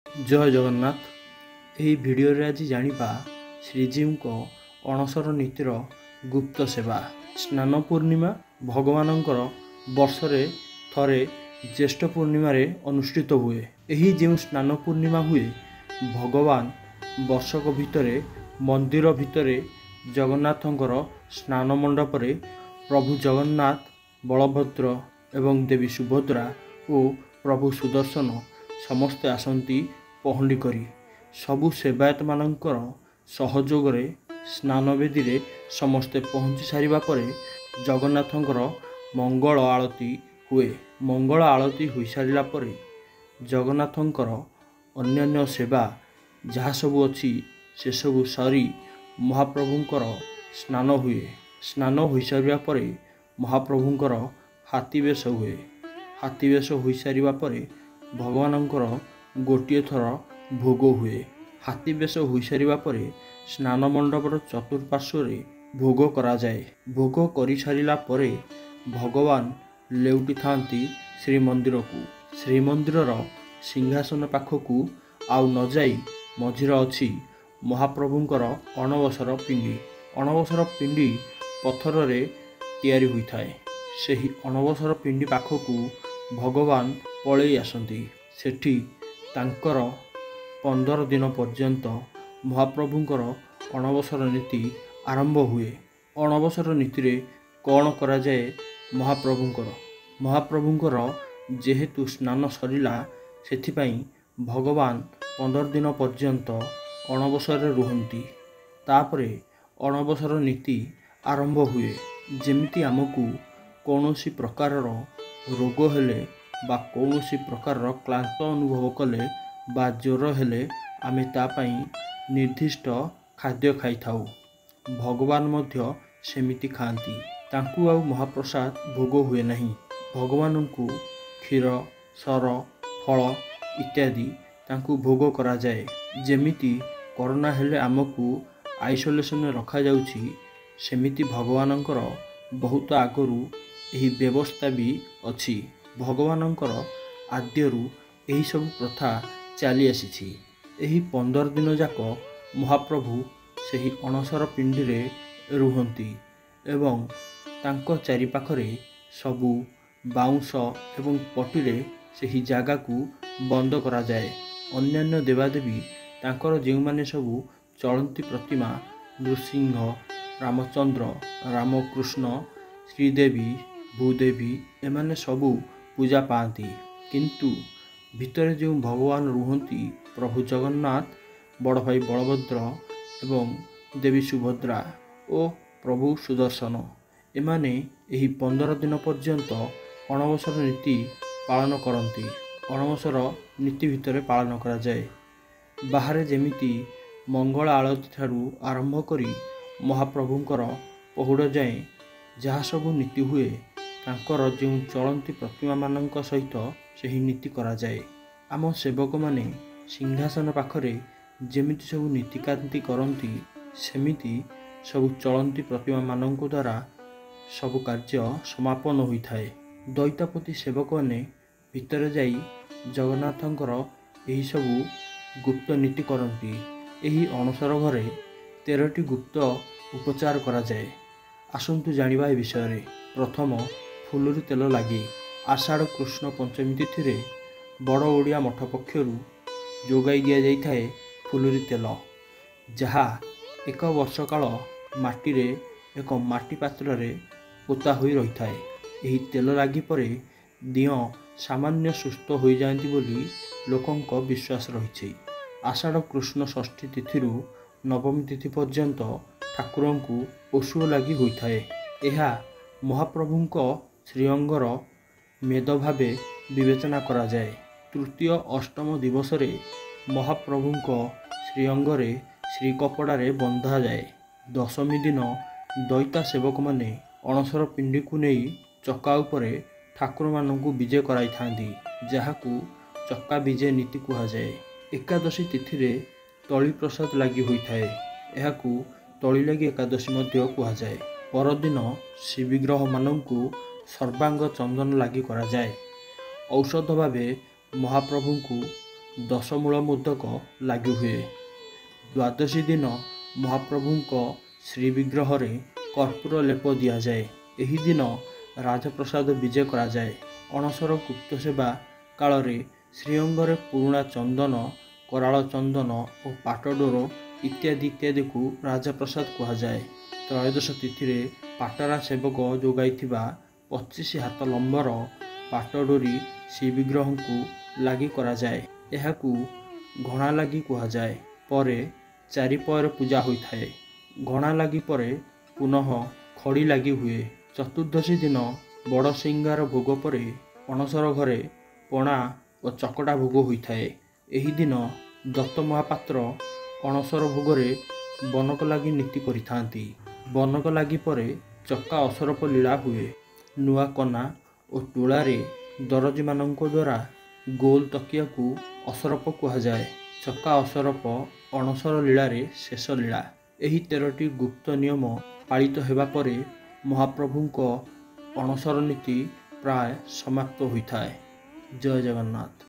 जय जगन्नाथ। यही भिडियो रे आज जानिबा श्रीजीव को अणसर नीतिर गुप्त सेवा। स्नान पूर्णिमा भगवानंकर वर्षरे थरे ज्येष्ठ पूर्णिमा रे अनुष्ठित हुए। यही जो स्नान पूर्णिमा हुए भगवान वर्षक भितरे मंदिर भितरे जगन्नाथंकर स्नान मंडप रे प्रभु जगन्नाथ बलभद्र एवं देवी सुभद्रा और प्रभु सुदर्शन समस्ते आसंती पहंडी करी सबु सेवायत मानकर सहयोग रे स्नान वेदी रे समस्ते पहुँची सारिबा परे जगन्नाथंकर मंगल आलती हुए। मंगल आलती हुई सारिला परे जगन्नाथंकर अन्यान्य सेवा जहाँ सबु अच्छी से सबु सरी महाप्रभुंकर स्नान हुए। स्नान हो सारिबा परे महाप्रभुंकर हाथी बेश हुए। हाथी बेश हो सारिबा परे भगवानंकर गोटे थर भोग हुए। हाथी बेश हो सारिबा परे स्नान मंडपर चतुर्पार्श्व भोग करा जाए। भोग करि सारिला परे भगवान लेउटी थांती श्रीमंदिर को। श्रीमंदिर सिंहासन पाखकू आउ न जाई मझिर अछि महाप्रभुंकर अणवसर पिंडी। अणवसर पिंडी पत्थर रे तैयारी हुई थाए। सेही अणवसर पिंडी पाखकू भगवान पलई आसंती। सेठी तांकर 15 दिन पर्यंत महाप्रभुंकर अणवसर नीति आरंभ हुए। अणवसर नीति रे कौन करा जाए महाप्रभुंकर जेहेतु स्नान सरिला सेथिपाई भगवान 15 दिन पर्यंत अणवसर रुहंती। तापरे अणवसर नीति आरंभ हुए। जेमिति आमको कौनसी प्रकार रोग हेले बा कौनसी प्रकार क्लांत अनुभव कले बा ज्वर हेले आमे तापाई निर्दिष्ट खाद्य खाई थाउ। भगवान मध्य सेमिति खाती। तांकु आउ महाप्रसाद भोग हुए नहीं। भगवान को क्षीर सर फल इत्यादि तांकु भोग करा जाए। जेमिति कोरोना हेले आमको आइसोलेशन रखा जाउछि सेमिति भगवानंकर बहुत आगरू यही व्यवस्था भी अछि। भगवानंकर आद्यरू यही सब प्रथा चली आसी। यही 15 दिन जाक महाप्रभु सेही अणसर पिंडी रे रुहंती एवं तांको चारि पाखरे सबु बाउंस एवं पटिरे सेही जागा को बंद करा जाए। अन्यान्य देवादेवी तांकर जेउ माने सबु चलंती प्रतिमा नृसिंह रामचंद्र रामकृष्ण श्रीदेवी भूदेवी एमाने सबु पूजा पाती। किंतु भितर जो भगवान रुहंती प्रभु जगन्नाथ बड़ भाई बलभद्र एवं देवी सुभद्रा और प्रभु सुदर्शन एमाने यही 15 दिन पर्यंत अणवसर नीति पालन करती। अणवसर नीति भितर पालन करा जाए। बाहर जेमिति मंगल आलती ठारू आरंभ करी महाप्रभुंकर पहुड़ जाए जहाँ सबू नीति हुए तांकर जो चलंती प्रतिमा मानक सहित सही नीति करा जाए। आम सेवक माने सिंहासन पाखरे जेमिति सबू नीतिकांति करती सेमिति सबू चलंती प्रतिमा मानक द्वारा सबु कार्य समापन होई थाए। दैतापति सेवक ने भितर जाई जगन्नाथंकर यही सबू गुप्त नीति करती। यही अणसर घरे 13टी गुप्त उपचार करा जाए। आसंतु जानिबा ए विषय। प्रथम फुलुरी तेल लगे। आषाढ़ कृष्ण पंचमी तिथि रे बड़ ओडिया मठ पक्षरु जोगाई दिया जाई थाए फुलुरी तेल, जहा एक वर्ष काल माटी रे एक माटी पात्र रे पोता होई रही थाए। एही तेल लागी परे दियो सामान्य सुस्थ हो जाती बोली लोकंक विश्वास रही। आषाढ़ कृष्ण षष्ठी तिथि नवमी तिथि पर्यंत ठाकुर को ओषुओ लगी होता है। यह महाप्रभुंक श्रीअंगर मेद भावे विवेचना करा जाए। तृतीय अष्टम दिवस रे महाप्रभुंक श्रीअंगरे श्रीकपड़ारे बंधा जाए। दशमी दिन दैता सेवक माने अणसर पिंडी को नहीं चक्का उपरे ठाकुर मानू विजय कराई थांती, जहाकू चक्का विजय नीति कहा जाए। एकादशी तिथि रे तली प्रसाद लगी होता है। यहाकू तली लगी एकादशी मध्य कहा जाए। परदिन श्रीविग्रह मानू सर्वांग चंदन लगी करा जाए। औषध भावे महाप्रभु को ଦଶମୂଳ ମୋଦକ ଲାଗି ହୁଏ। ଦ୍ୱାଦଶୀ ଦିନ ମହାପ୍ରଭୁଙ୍କ ଶ୍ରୀବିଗ୍ରହରେ କର୍ପୂର ଲେପ ଦିଆଯାଏ। ଏହି ଦିନ ରାଜପ୍ରସାଦ ବିଜେ କରାଯାଏ। ଅଣସର ଗୁପ୍ତ ସେବା କାଳରେ ଶ୍ରୀଅଙ୍ଗରେ ପୁରୁଣା ଚନ୍ଦନ, କରାଳ ଚନ୍ଦନ ଓ ପାଟଡୋର ଇତ୍ୟାଦିକୁ ରାଜପ୍ରସାଦ କୁହାଯାଏ। ତ୍ରୟୋଦଶ ତିଥିରେ ପାଟରା ସେବକ ଯୋଗାଇଥିବା 25 ହାତ ଲମ୍ବର ପାଟଡୋରି ଶ୍ରୀବିଗ୍ରହଙ୍କୁ ଲାଗି କରାଯାଏ। ଏହାକୁ ଘଣା ଲାଗି କୁହାଯାଏ। ପରେ ଚାରିପଅରେ ପୂଜା ହୋଇଥାଏ। ଘଣା ଲାଗି ପରେ ପୁନଃ ଖଡ଼ି ଲାଗି ହୁଏ। ଚତୁର୍ଦ୍ଦଶୀ ଦିନ ବଡ଼ ସିଙ୍ଗାର ଭୋଗ ପରେ ଅଣସର ଘରେ ପଣା ଓ ଚକଟା ଭୋଗ ହୋଇଥାଏ। ଏହି ଦିନ ଦତ୍ତ ମହାପାତ୍ର ଅଣସର ଭୋଗରେ ବନକ ଲାଗି ନୀତି କରିଥାନ୍ତି। ବନକ ଲାଗି ପରେ ଚକା ଅସରପ ଲୀଳା ହୁଏ। ନୂଆ କନା ଓ ତୁଳାରେ ଦରଜୀମାନଙ୍କ ଦ୍ୱାରା ଗୋଲ ତକିଆକୁ ଅସରପ କୁହାଯାଏ। ଚକା ଅସରପ ଅଣସର ଲୀଳାରେ ଶେଷ ଲୀଳା। ଏହି 13ଟି ଗୁପ୍ତ ନିୟମ ପାଳିତ ହେବା ପରେ ମହାପ୍ରଭୁଙ୍କ ଅଣସର ନୀତି ପ୍ରାୟ ସମାପ୍ତ ହୋଇଥାଏ। ଜୟ ଜଗନ୍ନାଥ।